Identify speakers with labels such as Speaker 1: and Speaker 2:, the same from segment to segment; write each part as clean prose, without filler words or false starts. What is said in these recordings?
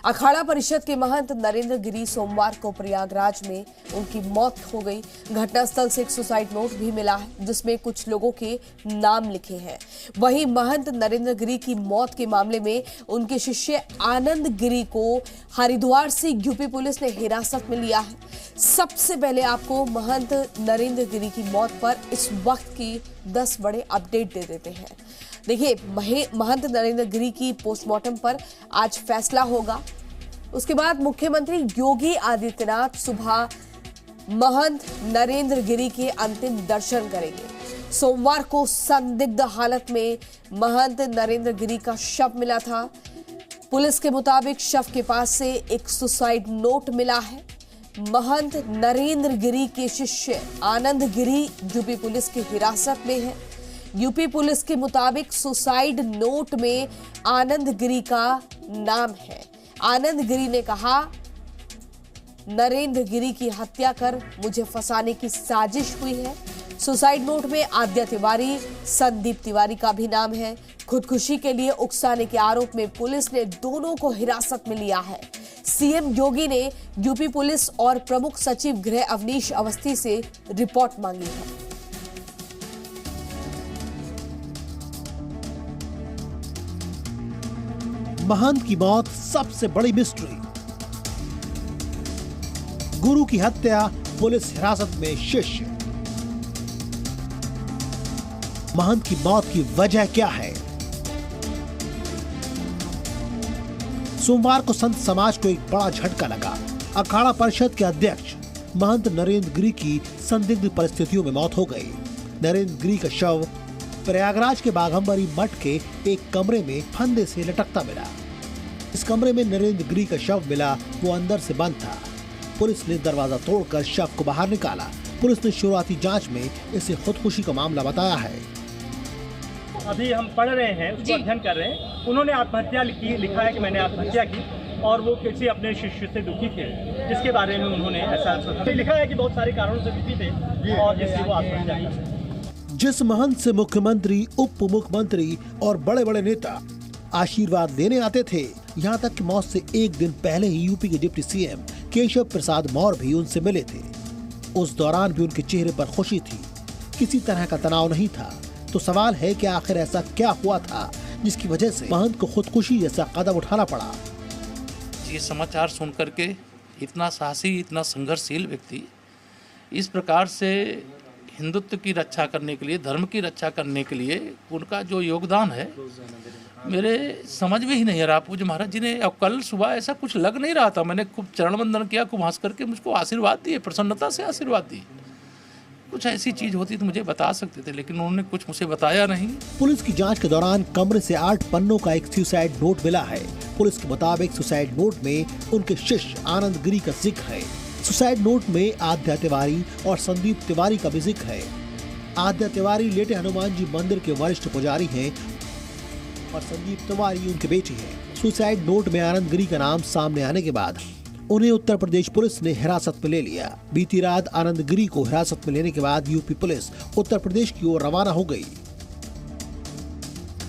Speaker 1: अखाड़ा परिषद के महंत नरेंद्र गिरी सोमवार को प्रयागराज में उनकी मौत हो गई। घटनास्थल से एक सुसाइड नोट भी मिला है जिसमें कुछ लोगों के नाम लिखे हैं। वहीं महंत नरेंद्र गिरी की मौत के मामले में उनके शिष्य आनंद गिरी को हरिद्वार से यूपी पुलिस ने हिरासत में लिया है। सबसे पहले आपको महंत नरेंद्र गिरी की मौत पर इस वक्त की 10 बड़े अपडेट दे देते हैं। देखिए, महंत नरेंद्र गिरी की पोस्टमार्टम पर आज फैसला होगा। उसके बाद मुख्यमंत्री योगी आदित्यनाथ सुबह महंत नरेंद्र गिरी के अंतिम दर्शन करेंगे। सोमवार को संदिग्ध हालत में महंत नरेंद्र गिरी का शव मिला था। पुलिस के मुताबिक शव के पास से एक सुसाइड नोट मिला है। महंत नरेंद्र गिरी के शिष्य आनंद गिरी यूपी पुलिस की हिरासत में है। यूपी पुलिस के मुताबिक सुसाइड नोट में आनंद गिरी का नाम है। आनंद गिरी ने कहा, नरेंद्र गिरी की हत्या कर मुझे फंसाने की साजिश हुई है। सुसाइड नोट में आद्या तिवारी, संदीप तिवारी का भी नाम है। खुदकुशी के लिए उकसाने के आरोप में पुलिस ने दोनों को हिरासत में लिया है। सीएम योगी ने यूपी पुलिस और प्रमुख सचिव गृह अवनीश अवस्थी से रिपोर्ट मांगी है।
Speaker 2: महंत की मौत सबसे बड़ी मिस्ट्री। गुरु की हत्या, पुलिस हिरासत में शिष्य। महंत की मौत की वजह क्या है? सोमवार को संत समाज को एक बड़ा झटका लगा। अखाड़ा परिषद के अध्यक्ष महंत नरेंद्र गिरी की संदिग्ध परिस्थितियों में मौत हो गई। नरेंद्र गिरी का शव प्रयागराज के बाघंबरी मठ के एक कमरे में फंदे से लटकता मिला। इस कमरे में नरेंद्र गिरी का शव मिला, वो अंदर से बंद था। पुलिस ने दरवाजा तोड़कर शव को बाहर निकाला। पुलिस ने शुरुआती जांच में इसे खुदकुशी का मामला बताया है।
Speaker 3: अभी हम पढ़ रहे हैं, उसको अध्ययन कर रहे हैं। उन्होंने आत्महत्या लिखा है कि मैंने आत्महत्या की, और वो किसी अपने शिष्य से दुखी थे, जिसके बारे में उन्होंने ऐसा लिखा है कि बहुत सारे कारणों से दुखी थे और जिससे वो आत्महत्या की।
Speaker 2: जिस महंत से मुख्यमंत्री, उप मुख्यमंत्री और बड़े बड़े नेता आशीर्वाद लेने आते थे, यहाँ तक कि मौत से एक दिन पहले ही यूपी के डिप्टी सीएम केशव प्रसाद मौर्य भी उनसे मिले थे। उस दौरान भी उनके चेहरे पर खुशी थी, किसी तरह का तनाव नहीं था। तो सवाल है कि आखिर ऐसा क्या हुआ था जिसकी वजह से महंत को खुदकुशी जैसा कदम उठाना पड़ा?
Speaker 4: ये समाचार सुन करके इतना साहसी, इतना संघर्षशील व्यक्ति इस प्रकार से हिंदुत्व की रक्षा करने के लिए, धर्म की रक्षा करने के लिए उनका जो योगदान है, मेरे समझ में ही नहीं आ रहा। पूज्य महाराज जी ने, अब कल सुबह ऐसा कुछ लग नहीं रहा था, मैंने खूब चरण वंदन किया, खूब हंस करके मुझको आशीर्वाद दिए, प्रसन्नता से आशीर्वाद दिए। कुछ ऐसी चीज होती तो मुझे बता सकते थे, लेकिन उन्होंने कुछ मुझे बताया नहीं।
Speaker 2: पुलिस की जांच के दौरान कमरे से 8 पन्नों का एक सुसाइड नोट मिला है। पुलिस के मुताबिक सुसाइड नोट में उनके शिष्य आनंद गिरी का जिक्र है। सुसाइड नोट में आद्या तिवारी और संदीप तिवारी का भी जिक्र है। आद्या तिवारी लेटे हनुमान जी मंदिर के वरिष्ठ पुजारी हैं और संदीप तिवारी उनके बेटे हैं। सुसाइड नोट में आनंद गिरी का नाम सामने आने के बाद उन्हें उत्तर प्रदेश पुलिस ने हिरासत में ले लिया। बीती रात आनंद गिरी को हिरासत में लेने के बाद यूपी पुलिस उत्तर प्रदेश की ओर रवाना हो गई।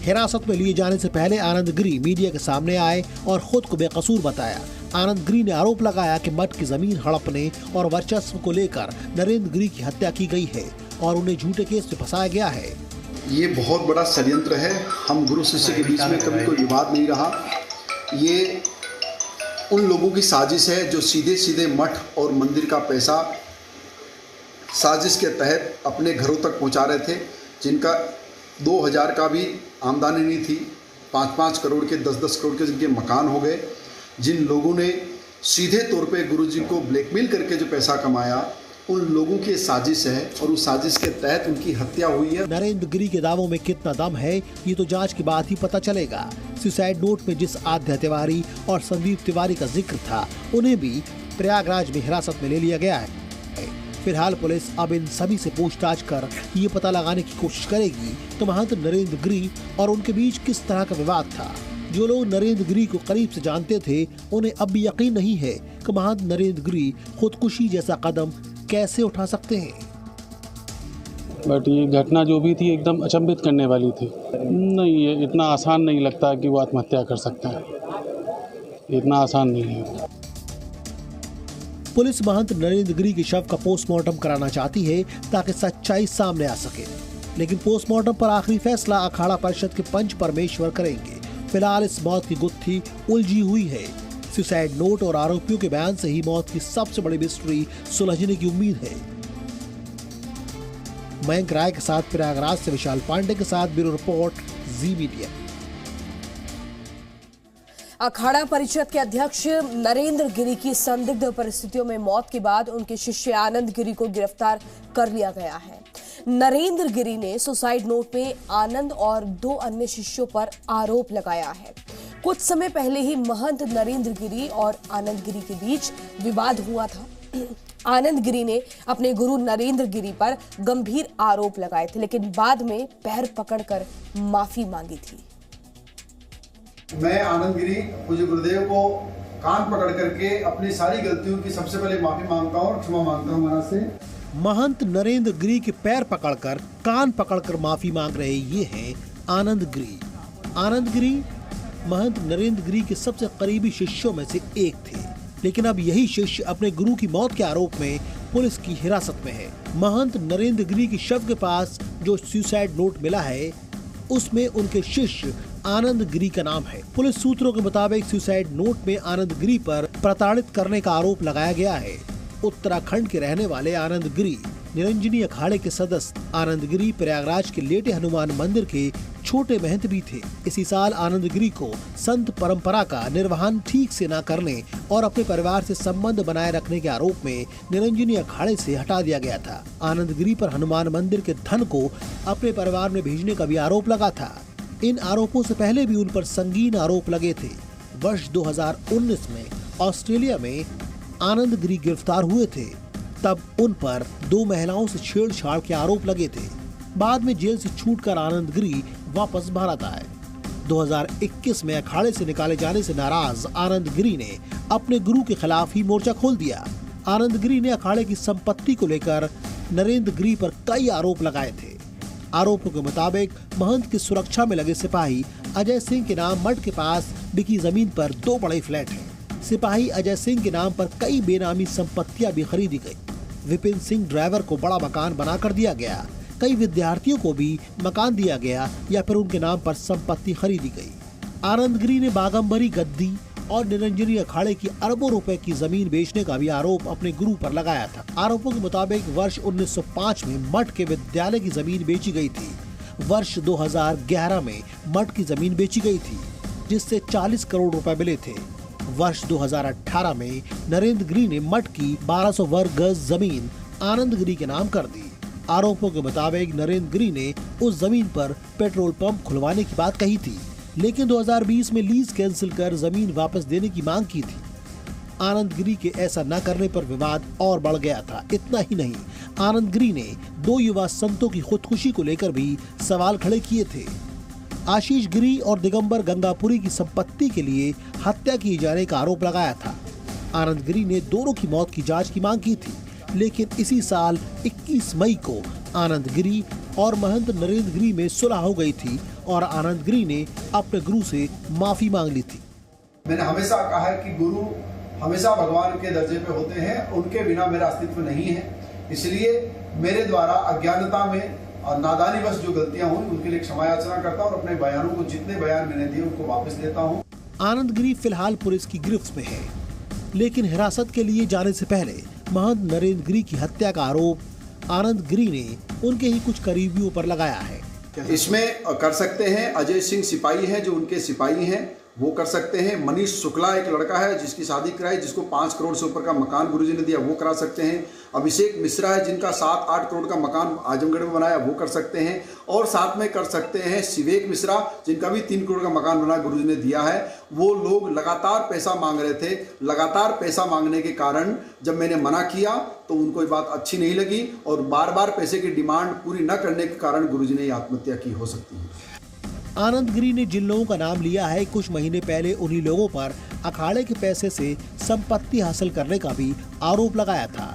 Speaker 2: हिरासत में लिए जाने से पहले आनंद गिरी मीडिया के सामने आए और खुद को बेकसूर बताया। आनंद गिरी ने आरोप लगाया कि मठ की जमीन हड़पने और वर्चस्व को लेकर नरेंद्र गिरी की हत्या की गई है और उन्हें झूठे केस में फंसाया गया है।
Speaker 5: ये बहुत बड़ा षड्यंत्र है। हम गुरु शिष्य के बीच में कभी कोई विवाद नहीं रहा। ये उन लोगों की साजिश है जो सीधे सीधे मठ और मंदिर का पैसा साजिश के तहत अपने घरों तक पहुंचा रहे थे, जिनका 2000 का भी आमदनी नहीं थी। 5-5 करोड़ के, 10-10 करोड़ के जिनके मकान हो गए। जिन लोगों ने सीधे तौर पे गुरुजी को ब्लैकमेल करके जो पैसा कमाया, उन लोगों की साजिश है और उस साजिश के तहत उनकी हत्या हुई है।
Speaker 2: नरेंद्र गिरी के दावों में कितना दम है, ये तो जांच के बाद ही पता चलेगा। सुसाइड नोट में जिस आद्या तिवारी और संदीप तिवारी का जिक्र था, उन्हें भी प्रयागराज में हिरासत में ले लिया गया है। फिलहाल पुलिस अब इन सभी से पूछताछ कर ये पता लगाने की कोशिश करेगी कि महंत नरेंद्र गिरी और उनके बीच किस तरह का विवाद था। जो लोग नरेंद्र गिरी को करीब से जानते थे, उन्हें अब भी यकीन नहीं है कि महंत नरेंद्र गिरी खुदकुशी जैसा कदम कैसे उठा सकते हैं।
Speaker 6: बट ये घटना जो भी थी एकदम अचंभित करने वाली थी। नहीं, ये इतना आसान नहीं लगता कि वो आत्महत्या कर सकता है। इतना आसान नहीं है।
Speaker 2: पुलिस महंत नरेंद्र गिरी के शव का पोस्टमार्टम कराना चाहती है ताकि सच्चाई सामने आ सके, लेकिन पोस्टमार्टम पर आखिरी फैसला अखाड़ा परिषद के पंच परमेश्वर करेंगे। फिलहाल इस मौत की गुत्थी उलझी हुई है। सुसाइड नोट और आरोपियों के बयान से ही मौत की सबसे बड़ी मिस्ट्री सुलझने की उम्मीद है। मयंक राय के साथ प्रयागराज से विशाल पांडे के साथ ब्यूरो रिपोर्ट, जी मीडिया।
Speaker 1: अखाड़ा परिषद के अध्यक्ष नरेंद्र गिरी की संदिग्ध परिस्थितियों में मौत के बाद उनके शिष्य आनंद गिरी को गिरफ्तार कर लिया गया है। नरेंद्र गिरी ने सुसाइड नोट में आनंद और 2 अन्य शिष्यों पर आरोप लगाया है। कुछ समय पहले ही महंत नरेंद्र गिरी और आनंद गिरी के बीच विवाद हुआ था। आनंद गिरी ने अपने गुरु नरेंद्र गिरी पर गंभीर आरोप लगाए थे, लेकिन बाद में पैर पकड़कर माफी मांगी थी।
Speaker 5: मैं आनंद गिरी पूज्य गुरुदेव को कान पकड़ करके अपनी सारी गलतियों की सबसे पहले माफी मांगता हूँ और क्षमा मांगता हूँ महाराज से।
Speaker 2: महंत नरेंद्र गिरी के पैर पकड़कर कान पकड़कर माफी मांग रहे ये हैं आनंद गिरी। आनंद गिरी महंत नरेंद्र गिरी के सबसे करीबी शिष्यों में से एक थे, लेकिन अब यही शिष्य अपने गुरु की मौत के आरोप में पुलिस की हिरासत में है। महंत नरेंद्र गिरी के शव के पास जो सुसाइड नोट मिला है उसमें उनके शिष्य आनंद गिरी का नाम है। पुलिस सूत्रों के मुताबिक सुसाइड नोट में आनंद गिरी पर प्रताड़ित करने का आरोप लगाया गया है। उत्तराखंड के रहने वाले आनंद गिरी निरंजनी अखाड़े के सदस्य आनंद गिरी प्रयागराज के लेटे हनुमान मंदिर के छोटे महंत भी थे। इसी साल आनंद गिरी को संत परंपरा का निर्वहन ठीक से न करने और अपने परिवार से संबंध बनाए रखने के आरोप में निरंजनी अखाड़े से हटा दिया गया था। आनंद गिरी पर हनुमान मंदिर के धन को अपने परिवार में भेजने का भी आरोप लगा था। इन आरोपों से पहले भी उन पर संगीन आरोप लगे थे। वर्ष 2019 में ऑस्ट्रेलिया में आनंद गिरी गिरफ्तार हुए थे, तब उन पर 2 महिलाओं से छेड़छाड़ के आरोप लगे थे। बाद में जेल से छूटकर आनंद गिरी वापस भारत आए। 2021 में अखाड़े से निकाले जाने से नाराज आनंद गिरी ने अपने गुरु के खिलाफ ही मोर्चा खोल दिया। आनंद गिरी ने अखाड़े की संपत्ति को लेकर नरेंद्र गिरी पर कई आरोप लगाए थे। आरोपों के मुताबिक महंत की सुरक्षा में लगे सिपाही अजय सिंह के नाम मठ के पास बिकी जमीन पर 2 बड़े फ्लैट हैं। सिपाही अजय सिंह के नाम पर कई बेनामी संपत्तियां भी खरीदी गई। विपिन सिंह ड्राइवर को बड़ा मकान बनाकर दिया गया। कई विद्यार्थियों को भी मकान दिया गया या फिर उनके नाम पर संपत्ति खरीदी गई। आनंद गिरी ने बागंबरी गद्दी और निरंजनी अखाड़े की अरबों रुपए की जमीन बेचने का भी आरोप अपने गुरु पर लगाया था। आरोपों के मुताबिक वर्ष 1905 में मठ के विद्यालय की जमीन बेची गई थी। वर्ष 2011 में मठ की जमीन बेची गई थी, जिससे 40 करोड़ रुपए मिले थे। वर्ष 2018 में नरेंद्र गिरी ने मठ की 1200 वर्ग गज जमीन आनंद गिरी के नाम कर दी। आरोपों के मुताबिक नरेंद्र गिरी ने उस जमीन पर पेट्रोल पंप खुलवाने की बात कही थी, लेकिन 2020 में लीज कैंसिल कर जमीन वापस देने की मांग की थी। आनंद गिरी के ऐसा न करने पर विवाद और बढ़ गया था। इतना ही नहीं, आनंद गिरी ने 2 युवा संतों की खुदकुशी को लेकर भी सवाल खड़े किए थे। आशीष गिरी और दिगंबर गंगापुरी की संपत्ति के लिए हत्या किए जाने का आरोप लगाया था। आनंद गिरी ने दोनों की मौत की जांच की मांग की थी, लेकिन इसी साल 21 मई को आनंद गिरी और महंत नरेंद्र गिरी में सुलह हो गई थी और आनंद गिरी ने अपने गुरु से माफी मांग ली थी।
Speaker 5: मैंने हमेशा कहा है कि गुरु हमेशा भगवान के दर्जे पे होते हैं, उनके बिना मेरा अस्तित्व नहीं है। इसलिए मेरे द्वारा अज्ञानता में और नादानीवश जो गलतियां हुई उनके लिए क्षमा याचना करता हूं और अपने बयानों को जितने बयान मैंने दिए उनको वापस देता हूं।
Speaker 2: आनंद गिरी फिलहाल पुलिस की गिरफ्त में है, लेकिन हिरासत के लिए जाने से पहले महंत नरेंद्र गिरी की हत्या का आरोप आनंद गिरी ने उनके ही कुछ करीबियों पर लगाया है।
Speaker 5: इसमें कर सकते हैं अजय सिंह सिपाही हैं, जो उनके सिपाही हैं वो कर सकते हैं। मनीष शुक्ला एक लड़का है जिसकी शादी कराई, जिसको 5 करोड़ से ऊपर का मकान गुरुजी ने दिया, वो करा सकते हैं। अभिषेक मिश्रा है जिनका 7-8 करोड़ का मकान आजमगढ़ में बनाया, वो कर सकते हैं। और साथ में कर सकते हैं शिवेक मिश्रा जिनका भी 3 करोड़ का मकान बना गुरुजी ने दिया है। वो लोग लगातार पैसा मांग रहे थे। लगातार पैसा मांगने के कारण जब मैंने मना किया तो उनको ये बात अच्छी नहीं लगी और बार बार पैसे की डिमांड पूरी न करने के कारण गुरुजी ने आत्महत्या की हो सकती है।
Speaker 2: आनंद गिरी ने जिन लोगों का नाम लिया है, कुछ महीने पहले उन्हीं लोगों पर अखाड़े के पैसे से संपत्ति हासिल करने का भी आरोप लगाया था।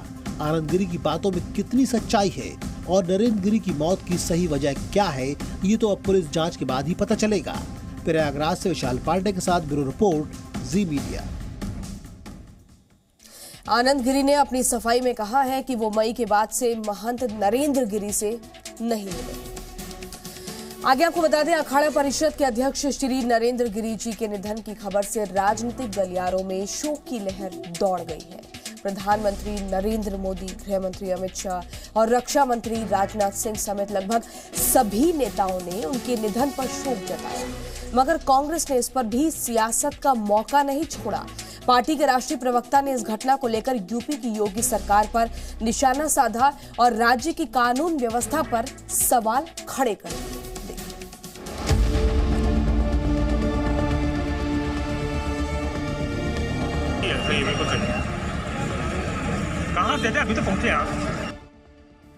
Speaker 2: आनंद गिरी की बातों में कितनी सच्चाई है और नरेंद्र गिरी की मौत की सही वजह क्या है, ये तो अब पुलिस जांच के बाद ही पता चलेगा। प्रयागराज से विशाल पांडे के साथ ब्यूरो रिपोर्ट, जी मीडिया।
Speaker 1: आनंद गिरी ने अपनी सफाई में कहा है कि वो मई के बाद से महंत नरेंद्र गिरी से नहीं मिले। आगे आपको बता दें, अखाड़ा परिषद के अध्यक्ष श्री नरेंद्र गिरी जी के निधन की खबर से राजनीतिक गलियारों में शोक की लहर दौड़ गई है। प्रधानमंत्री नरेंद्र मोदी, गृह मंत्री अमित शाह और रक्षा मंत्री राजनाथ सिंह समेत लगभग सभी नेताओं ने उनके निधन पर शोक जताया, मगर कांग्रेस ने इस पर भी सियासत का मौका नहीं छोड़ा। पार्टी के राष्ट्रीय प्रवक्ता ने इस घटना को लेकर यूपी की योगी सरकार पर निशाना साधा और राज्य की कानून व्यवस्था पर सवाल खड़े कर दिए।
Speaker 3: कहाँ थे अभी तो पहुंचे आप।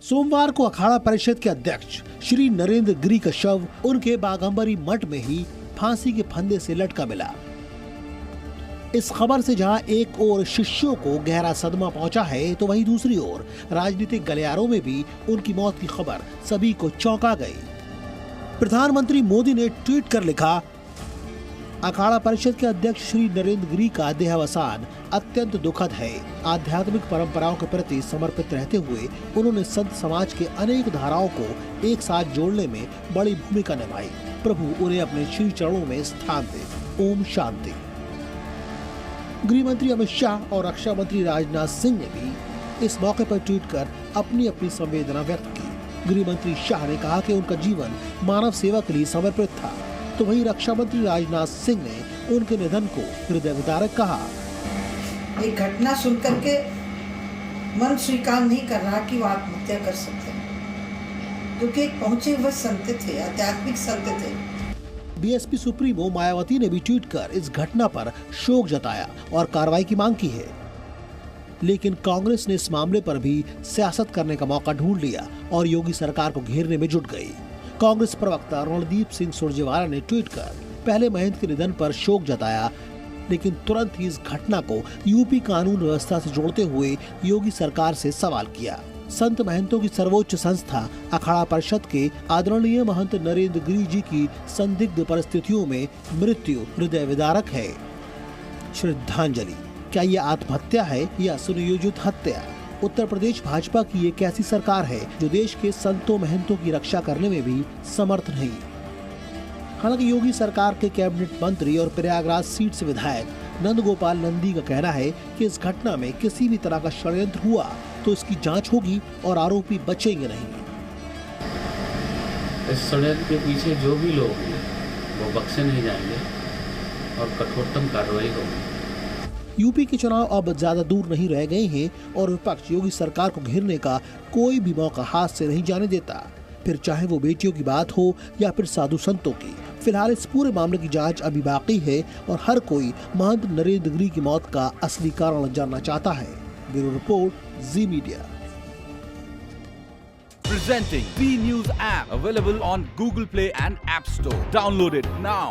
Speaker 2: सोमवार को अखाड़ा परिषद के अध्यक्ष श्री नरेंद्र गिरी का शव उनके बाघंबरी मठ में ही फांसी के फंदे से लटका मिला। इस खबर से जहां एक ओर शिष्यों को गहरा सदमा पहुंचा है, तो वहीं दूसरी ओर राजनीतिक गलियारों में भी उनकी मौत की खबर सभी को चौंका गई। प्रधानमंत्री मोदी ने ट्वीट कर लिखा, अखाड़ा परिषद के अध्यक्ष श्री नरेंद्र गिरी का देहावसान अत्यंत दुखद है। आध्यात्मिक परंपराओं के प्रति समर्पित रहते हुए उन्होंने संत समाज के अनेक धाराओं को एक साथ जोड़ने में बड़ी भूमिका निभाई। प्रभु उन्हें अपने श्री चरणों में स्थान दे। ओम शांति। गृह मंत्री अमित शाह और रक्षा मंत्री राजनाथ सिंह ने भी इस मौके पर ट्वीट कर अपनी अपनी संवेदना व्यक्त की। गृह मंत्री शाह ने कहा कि उनका जीवन मानव सेवा के लिए समर्पित था, तो वहीं रक्षा मंत्री राजनाथ सिंह ने उनके निधन को हृदय विदारक कहा।
Speaker 7: एक घटना सुनकर के मन स्वीकार नहीं कर रहा कि वो आत्महत्या कर सकते हैं, क्योंकि एक पहुंचे हुए संत थे, आध्यात्मिक संत थे।
Speaker 2: बीएसपी सुप्रीमो मायावती ने भी ट्वीट कर इस घटना पर शोक जताया और कार्रवाई की मांग की है, लेकिन कांग्रेस ने इस मामले पर भी सियासत करने का मौका ढूंढ लिया और योगी सरकार को घेरने में जुट गई। कांग्रेस प्रवक्ता रणदीप सिंह सुरजेवाला ने ट्वीट कर पहले महंत के निधन पर शोक जताया, लेकिन तुरंत ही इस घटना को यूपी कानून व्यवस्था से जोड़ते हुए योगी सरकार से सवाल किया। संत महंतों की सर्वोच्च संस्था अखाड़ा परिषद के आदरणीय महंत नरेंद्र गिरी जी की संदिग्ध परिस्थितियों में मृत्यु हृदय विदारक है। श्रद्धांजलि, क्या ये आत्महत्या है या सुनियोजित हत्या? उत्तर प्रदेश भाजपा की एक ऐसी सरकार है जो देश के संतों महंतों की रक्षा करने में भी समर्थ नहीं। हालांकि योगी सरकार के कैबिनेट मंत्री और प्रयागराज सीट से विधायक नंद गोपाल नंदी का कहना है कि इस घटना में किसी भी तरह का षड्यंत्र हुआ तो इसकी जांच होगी और आरोपी बचेंगे नहीं।
Speaker 8: इस षड्यंत्र के पीछे जो भी लोग हैं वो बख्शे नहीं जाएंगे और कठोरतम कार्रवाई होगी।
Speaker 2: यूपी के चुनाव अब ज्यादा दूर नहीं रह गए हैं और विपक्ष योगी सरकार को घेरने का कोई भी मौका हाथ से नहीं जाने देता, फिर चाहे वो बेटियों की बात हो या फिर साधु संतों की। फिलहाल इस पूरे मामले की जांच अभी बाकी है और हर कोई महंत नरेंद्र गिरी की मौत का असली कारण जानना चाहता है। Bureau report, ji media.
Speaker 9: Presenting B News app, available on Google Play and App Store. Download it now.